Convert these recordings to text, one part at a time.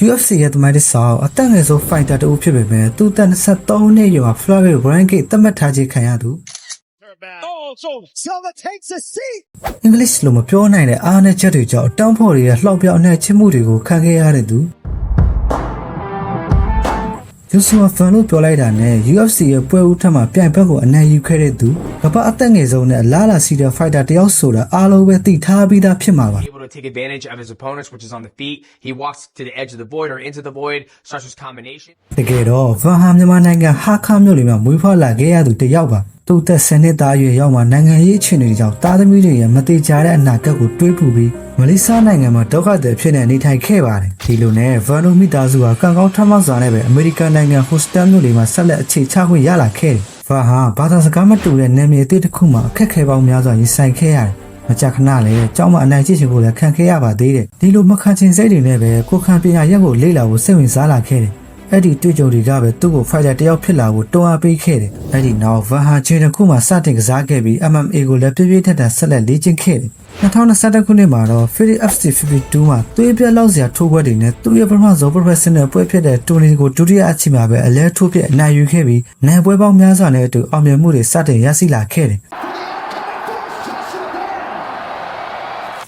UFC ရဲ့တမိုင်းတစ်ဆောက်အသက်ငယ်ဆုံး fighter တူဖြစ်ပေမဲ့သူအသက်23နှစ်ရွယ် Flyweight Ranked သတ်မှတ်ထားခြင်းခံရသူ English လို့မပြောနိုင်တဲ့အားနည်းချက်တွေကြောင့်တောင်းဖို့တွေရဲ့လှောက်ပြောက်နဲ့ချစ်မှုတွေကိုခံခဲ့ရတဲ့သူJoshua Fan လို့ပြောလိုက်တာနဲ့ UFC ရဲ့ပွဲဦးထက်မှပြိုင်ဘက်ကိုအနိုင်ယူခဲ့တဲ့သူကမ္ဘာအသက်ငယ်ဆုံးနဲ့လာလာစီတဲ့ fighter တယောက်ဆိုတာအားလုံးပဲသိထားပြီးသားဖြစ်မှာပါ able to take advantage of his opponents, which is on the feet. He walks to the edge of the void or into the void, starts his combination. တကယ်တော့ Van ဟာမြန်မာနိုင်ငံဟာခါမြို့လေးမှာမွေးဖွားလာခဲ့ရသူတယောက်ပါသူ့သက်10နှစ်သားအရွယ်ရောက်မှနိုင်ငံရေးအခြေအနေတွေကြောင့်တာသမီတွေရဲ့မတိကျတဲ့အနာဂတ်ကိုတွေးပူပြီးမလေးရှားနိုင်ငံမှာဒုက္ခသည်ဖြစ်နေနေထိုင်ခဲ့ပါတယ်ဒီလိုနဲ့ Van တို့မိသားစုဟာကံကောင်းထမ်းမောက်စွာနဲ့ပဲအမေရိကန်နိုင်ငံ Houston မြို့လေးမှာဆက်လက်အခြေချခွင့်ရလာခဲ့တယ် Van ဟာဘာသာစကားမတူတဲ့နာမည်အသစ်တစ်ခုမှာအခက်ခဲပေါင်းများစွာရင်ဆိုင်ခဲ့ရတယ်မကြခဏလည်းအเจ้าမအနိုင်ကျင့်ခြင်းကိုလည်းခံခဲ့ရပါသေးတယ်ဒီလိုမခံချင်စိတ်တွေနဲ့ပဲကိုခံပညာရက်ကိုလေ့လာဖို့စိတ်ဝင်စားလာခဲ့တယ်အဲ့ဒီတွေ့ကြုံတွေကပဲသူ့ကို fighter တယောက်ဖြစ်လာဖို့တွန်းအားပေးခဲ့တယ်အဲ့ဒီနောက် Van ဟာခြေတစ်ခုမှစတင်ကစားခဲ့ပြီး MMA ကိုလည်းပြည့်ပြည့်ထက်ထက်ဆက်လက်လေ့ကျင့်ခဲ့တယ်2021ခုနှစ်မှာတော့ Philly FC52 မှာသွေးပြက်လောက်စရာထိုးပွဲတွေနဲ့သူ့ရဲ့ပထမဆုံး professional ပွဲဖြစ်တဲ့တိုနီကိုဒုတိယအချိန်မှာပဲအလဲထိုးပြက်အနိုင်ယူခဲ့ပြီးနိုင်ပွဲပေါင်းများစွာနဲ့အတူအောင်မြင်မှုတွေစတင်ရရှိလာခဲ့တယ်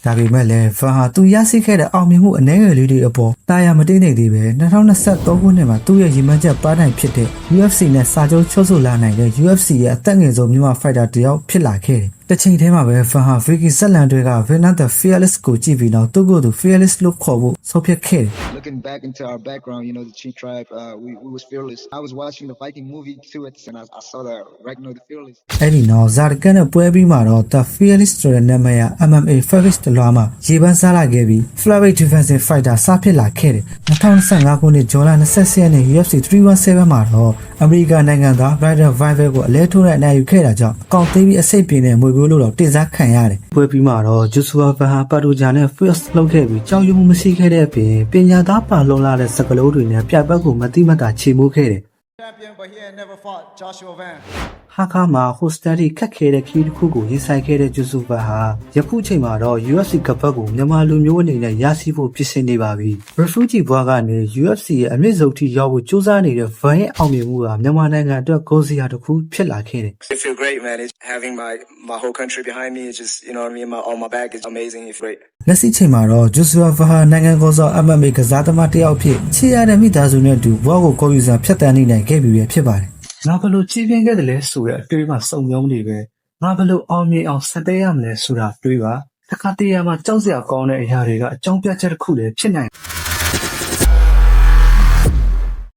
ဒါပေမဲ့လည်း Van ဟာသူရရှိခဲ့တဲ့အောင်မြင်မှုအနည်းငယ်လေးတွေအပေါ်တာယာမတိတ်နေသေးပဲ2023ခုနှစ်မှာသူ့ရဲ့ရည်မှန်းချက်ပါနိုင်ဖြစ်တဲ့ UFC နဲ့စာချုပ်ချုပ်ဆိုလာနိုင်တဲ့ UFC ရဲ့အသက်ငယ်ဆုံးမြန်မာ fighter တယောက်ဖြစ်လာခဲ့တယ်။တစ်ချိန်တည်းမှာပဲ Van ဟာ Vicky ဇက်လန်တွေက Venus the Fearless ကိုကြည့်ပြီးတော့သူ့ကိုယ်သူ Fearless လို့ခေါ်ဖို့ဆုံးဖြတ်ခဲ့တယ်။ Looking back into our background, you know, the Chi tribe, we was fearless. I was watching the Viking movie too, and I saw that Ragnar the Fearless. အဲ့ဒီနောက်ဇာတကန်နဲ့ပွဲပြီးမှာတော့ The Fearless ဆိုတဲ့နာမည်က MMA Fearless တလွှားမှာရေပန်းစားလာခဲ့ပြီး Flyweight Defensive Fighter စဖြစ်လာခဲ့တယ်2025ခုနှစ်ဇွန်လ28ရက်နေ့ UFC 317မှာတော့အမေရိကန်နိုင်ငံသား Ryder Viver ကိုအလဲထိုးတဲ့အနိုင်ယူခဲ့တာကြောင့်အကောင့်သေးပြီးအစိတ်ပြင်းတဲ့မွေပြိုးလို့တော့တင်စားခံရတယ်ပွဲပြီးမှာတော့ Joshua Van ဟာပါတိုဂျာနဲ့ First လုပ်ခဲ့ပြီးကြောက်ရွံ့မှုမရှိခဲ့တဲ့အပြင်ပညာသားပါလုံလာတဲ့စကလုံးတွေနဲ့ပြိုင်ဘက်ကိုမတိမတာချေမှုခဲ့တယ်Champion, but he had never fought Joshua Van. ဟာခါမှာ Houston ထိခက်ခဲတဲ့ခီးတစ်ခုကိုရင်ဆိုင်ခဲ့တဲ့ Joshua ဟာယခုချိန်မှာတော့ UFC ကပတ်ကိုမြန်မာလူမျိုးအနေနဲ့ရရှိဖို့ပြင်ဆင်နေပါပြီ။ Refugee ဘွားကနေ UFC ရဲ့အမြင့်ဆုံးထိရောက်ဖို့စူးစမ်းနေတဲ့ Van ရဲ့အောင်မြင်မှုဟာမြန်မာနိုင်ငံအတွက်ဂုဏ်စရာတစ်ခုဖြစ်လာခဲ့တယ် I feel great, man. It's having my whole country behind me. It's just, you know what I mean? On my back is amazing. It's great. လက်ရှိချိန်မှာတော့ Joshua Van ဟာနိုင်ငံကောစား MMA ကစားသမားတစ်ယောက်ဖြစ်ချီရတဲ့မိသားစုနဲ့အတူဘွားကိုကော်ယူစာဖျက်ဆီးနိုင်ခဲ့ပြီဖြစ်ပါတယ်ငါဘလို့ချီးပြင်းခဲ့တယ်လဲဆိုတဲ့အတွေးမှစုံမျိုးနေပဲငါဘလို့အောင်မြင်အောင်ဆက်သေးရမလဲဆိုတာတွေးပါတခါတည်းရမှာကြောက်စရာကောင်းတဲ့အရာတွေကအကြောင်းပြချက်တစ်ခုလည်းဖြစ်နိုင်